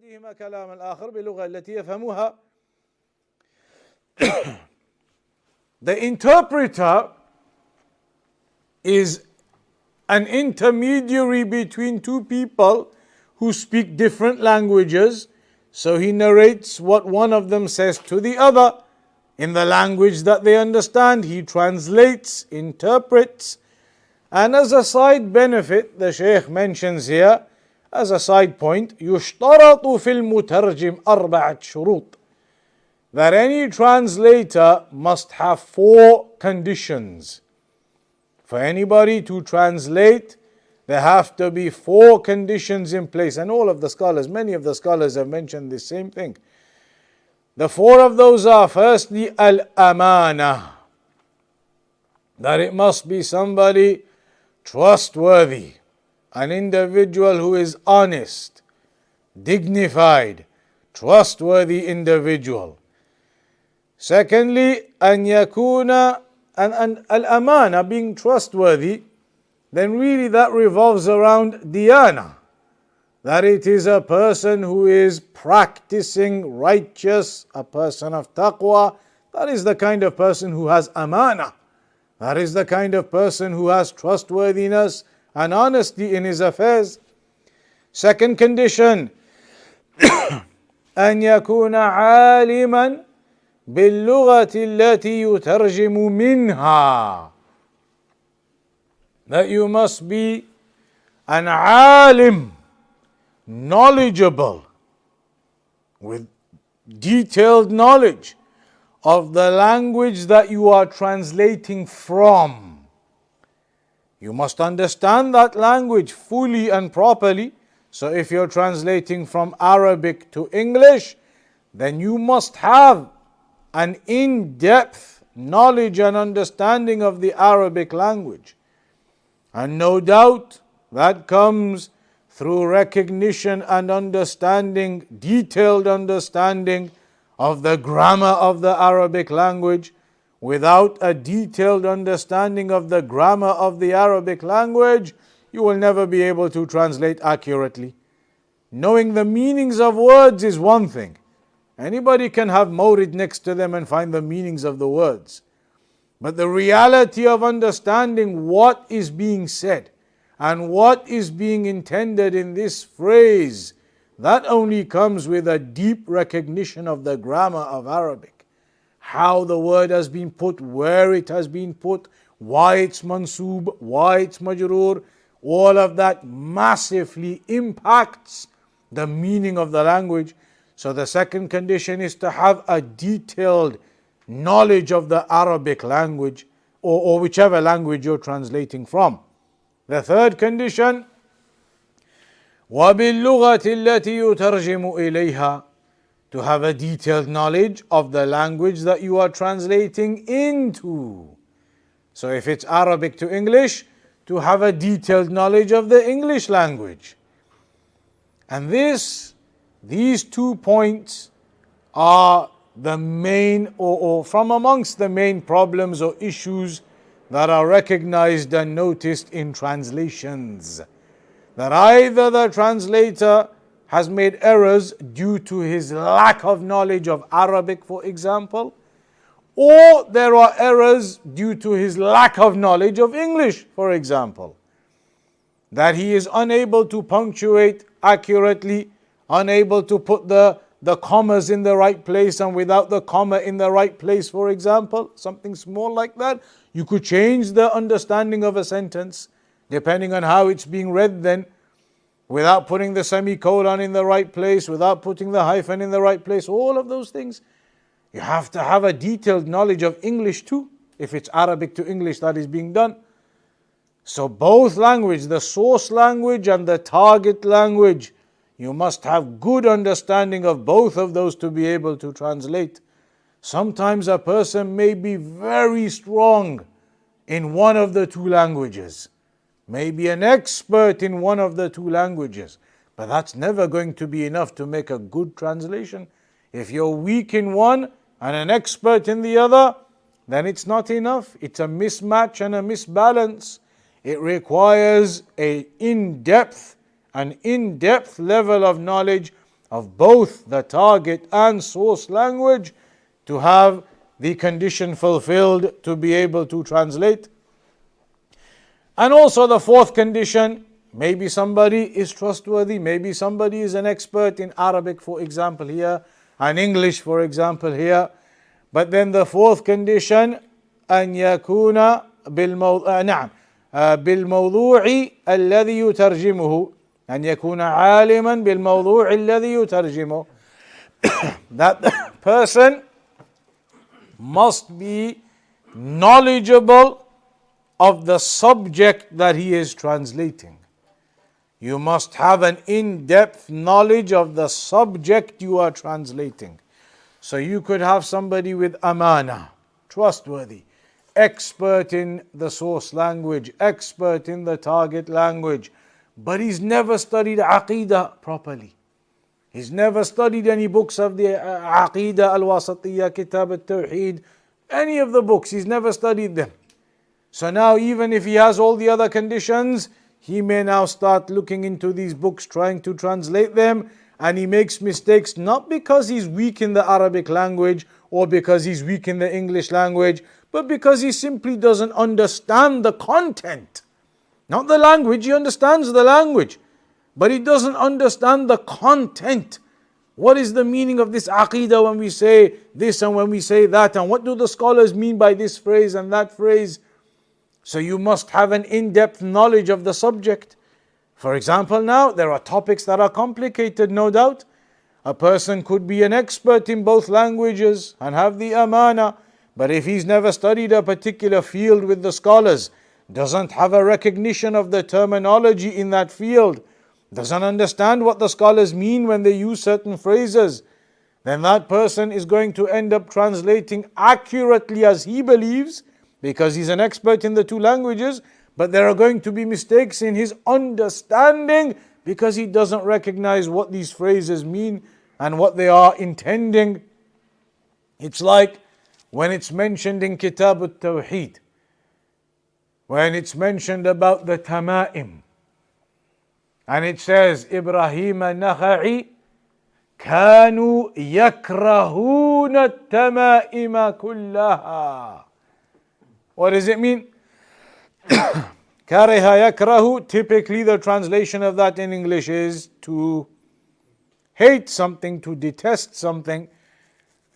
أحدهما كلام الآخر باللغة التي يفهمها. The interpreter is an intermediary between two people who speak different languages. So he narrates what one of them says to the other in the language that they understand. He translates, interprets. And as a side benefit, the Shaykh mentions here, as a side point, يشترط في المترجم أربعة شروط. That any translator must have 4 conditions. For anybody to translate, there have to be 4 conditions in place. And all of the scholars, many of the scholars have mentioned the same thing. The 4 of those are, firstly, al-amana. That it must be somebody trustworthy, an individual who is honest, dignified, trustworthy individual. Secondly, an yakuna, and al-amana, being trustworthy, then really that revolves around diyana. That it is a person who is practicing righteous, a person of taqwa. That is the kind of person who has amana. That is the kind of person who has trustworthiness and honesty in his affairs. Second condition, أن يكون عالما باللغة التي يترجم منها. That you must be an alim, knowledgeable, with detailed knowledge of the language that you are translating from. You must understand that language fully and properly. So if you're translating from Arabic to English, then you must have an in-depth knowledge and understanding of the Arabic language. And no doubt that comes through recognition and understanding, detailed understanding of the grammar of the Arabic language. Without a detailed understanding of the grammar of the Arabic language, you will never be able to translate accurately. Knowing the meanings of words is one thing. Anybody can have mawrid next to them and find the meanings of the words. But the reality of understanding what is being said and what is being intended in this phrase, that only comes with a deep recognition of the grammar of Arabic. How the word has been put, where it has been put, why it's mansoob, why it's majroor, all of that massively impacts the meaning of the language. So the second condition is to have a detailed knowledge of the Arabic language or whichever language you're translating from. The third condition, وَبِاللُّغَةِ الَّتِي يُتَرْجِمُ إِلَيْهَا, to have a detailed knowledge of the language that you are translating into. So if it's Arabic to English, to have a detailed knowledge of the English language. And these 2 points are the main, or from amongst the main problems or issues that are recognized and noticed in translations. That either the translator has made errors due to his lack of knowledge of Arabic, for example, or there are errors due to his lack of knowledge of English, for example. That he is unable to punctuate accurately, unable to put the commas in the right place, and without the comma in the right place, for example, something small like that, you could change the understanding of a sentence depending on how it's being read then, without putting the semicolon in the right place, without putting the hyphen in the right place, all of those things. You have to have a detailed knowledge of English too, if it's Arabic to English that is being done. So both language, the source language and the target language, you must have good understanding of both of those to be able to translate. Sometimes a person may be very strong in one of the 2 languages, may be an expert in one of the 2 languages, but that's never going to be enough to make a good translation. If you're weak in one and an expert in the other, then it's not enough. It's a mismatch and a misbalance. It requires an in-depth level of knowledge of both the target and source language to have the condition fulfilled to be able to translate. And also the fourth condition, maybe somebody is trustworthy, maybe somebody is an expert in Arabic, for example, here, and English, for example, here. But then the fourth condition, أن يكون بالموضوع الذي يترجمه، أن يكون عالما بالموضوع الذي يترجمه. That the person must be knowledgeable of the subject that he is translating. You must have an in-depth knowledge of the subject you are translating. So you could have somebody with amana, trustworthy, expert in the source language, expert in the target language, but he's never studied Aqidah properly. He's never studied any books of the Aqidah al-Wasatiyya, Kitab al-Tawheed, any of the books, he's never studied them. So now even if he has all the other conditions, he may now start looking into these books, trying to translate them, and he makes mistakes not because he's weak in the Arabic language or because he's weak in the English language, but because he simply doesn't understand the content. Not the language, he understands the language, but he doesn't understand the content. What is the meaning of this aqidah when we say this and when we say that, and what do the scholars mean by this phrase and that phrase? So you must have an in-depth knowledge of the subject. For example, now there are topics that are complicated, no doubt. A person could be an expert in both languages and have the amana, but if he's never studied a particular field with the scholars, doesn't have a recognition of the terminology in that field, doesn't understand what the scholars mean when they use certain phrases, then that person is going to end up translating accurately as he believes, because he's an expert in the two languages, but there are going to be mistakes in his understanding because he doesn't recognize what these phrases mean and what they are intending. It's like when it's mentioned in Kitab al-Tawheed, when it's mentioned about the Tama'im, and it says, Ibrahim al-Nakha'i كانوا يكرهون التمائم كلها. What does it mean? Kariha yakrahu, typically the translation of that in English is to hate something, to detest something.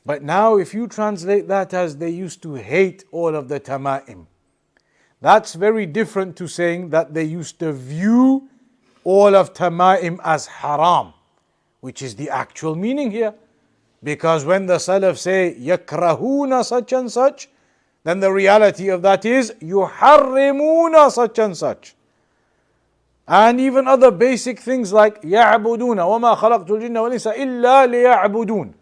But now if you translate that as they used to hate all of the tama'im, that's very different to saying that they used to view all of tama'im as haram, which is the actual meaning here. Because when the Salaf say yakrahuna such and such, then the reality of that is yuharrimuna such and such. And even other basic things like ya'buduna وَمَا خَلَقْتُ الْجِنَّ وَالْإِنسَ إِلَّا لِيَعْبُدُونَ.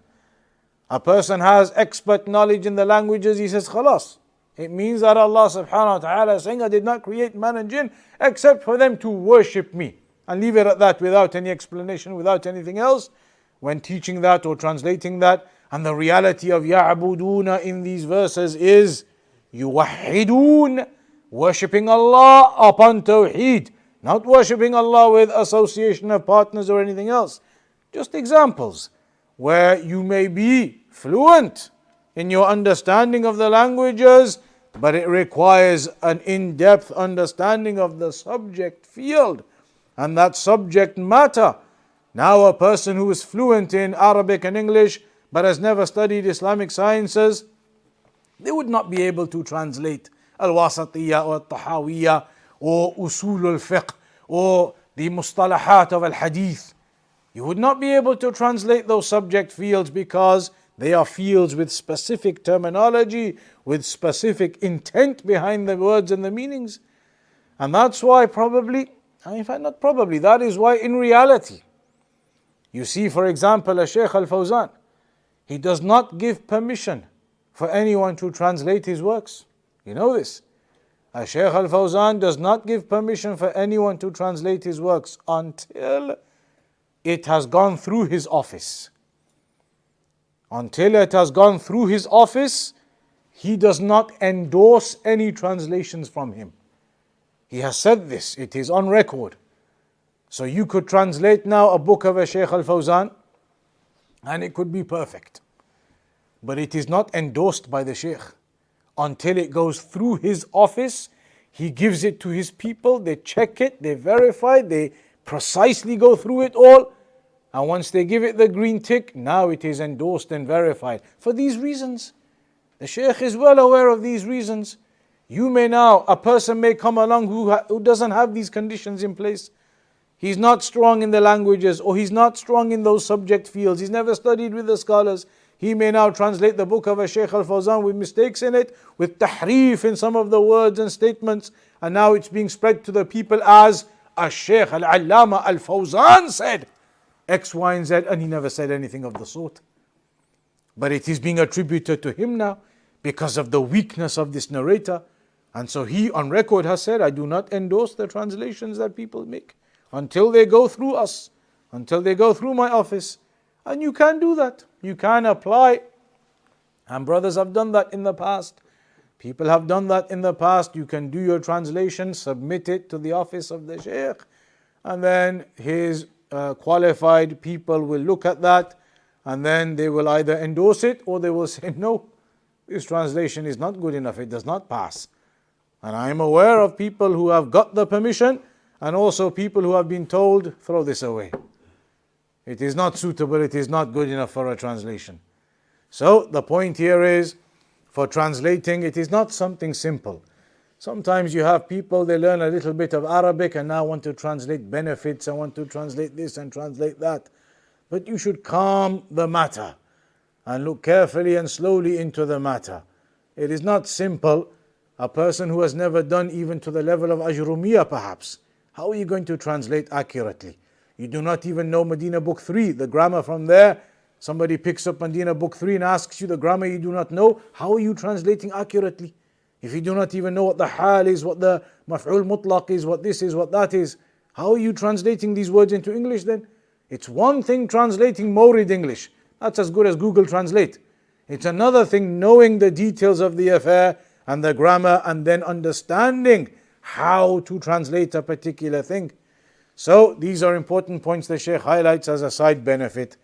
A person has expert knowledge in the languages, he says khalas. It means that Allah subhanahu wa ta'ala is saying, I did not create man and jinn except for them to worship me. And leave it at that without any explanation, without anything else. When teaching that or translating that, and the reality of ya'buduna in these verses is yuwahidun, worshipping Allah upon tawheed, not worshipping Allah with association of partners or anything else. Just examples where you may be fluent in your understanding of the languages, but it requires an in-depth understanding of the subject field and that subject matter. Now a person who is fluent in Arabic and English but has never studied Islamic sciences, they would not be able to translate al-Wasatiyya or al-Tahawiyya or usul al-fiqh or the mustalahat of al-hadith. You would not be able to translate those subject fields because they are fields with specific terminology, with specific intent behind the words and the meanings. And that's why in fact not probably, that is why in reality, you see for example a Shaykh al-Fawzan, he does not give permission for anyone to translate his works. You know this. A Shaykh al-Fawzan does not give permission for anyone to translate his works until it has gone through his office. Until it has gone through his office, he does not endorse any translations from him. He has said this, it is on record. So you could translate now a book of a Shaykh al-Fawzan, and it could be perfect. But it is not endorsed by the Shaykh until it goes through his office. He gives it to his people, they check it, they verify, they precisely go through it all. And once they give it the green tick, now it is endorsed and verified. For these reasons, the Shaykh is well aware of these reasons. A person may come along who doesn't have these conditions in place. He's not strong in the languages, or he's not strong in those subject fields. He's never studied with the scholars. He may now translate the book of a Shaykh al-Fawzan with mistakes in it, with tahrif in some of the words and statements, and now it's being spread to the people as a Shaykh al-Allama al-Fawzan said X, Y, and Z, and he never said anything of the sort. But it is being attributed to him now because of the weakness of this narrator. And so he on record has said, I do not endorse the translations that people make until they go through us, until they go through my office. And you can do that. You can apply. And brothers have done that in the past. People have done that in the past. You can do your translation, submit it to the office of the Shaykh, and then his qualified people will look at that, and then they will either endorse it or they will say, no, this translation is not good enough, it does not pass. And I am aware of people who have got the permission, and also people who have been told, throw this away. It is not suitable, it is not good enough for a translation. So the point here is, for translating, it is not something simple. Sometimes you have people, they learn a little bit of Arabic and now want to translate benefits and want to translate this and translate that. But you should calm the matter and look carefully and slowly into the matter. It is not simple. A person who has never done even to the level of Ajrumiyah perhaps, how are you going to translate accurately? You do not even know Medina Book 3, the grammar from there. Somebody picks up Medina Book 3 and asks you the grammar you do not know. How are you translating accurately? If you do not even know what the hal is, what the maf'ul mutlaq is, what this is, what that is, how are you translating these words into English then? It's one thing translating Mawrid English. That's as good as Google Translate. It's another thing knowing the details of the affair and the grammar and then understanding how to translate a particular thing. So these are important points the Shaykh highlights as a side benefit.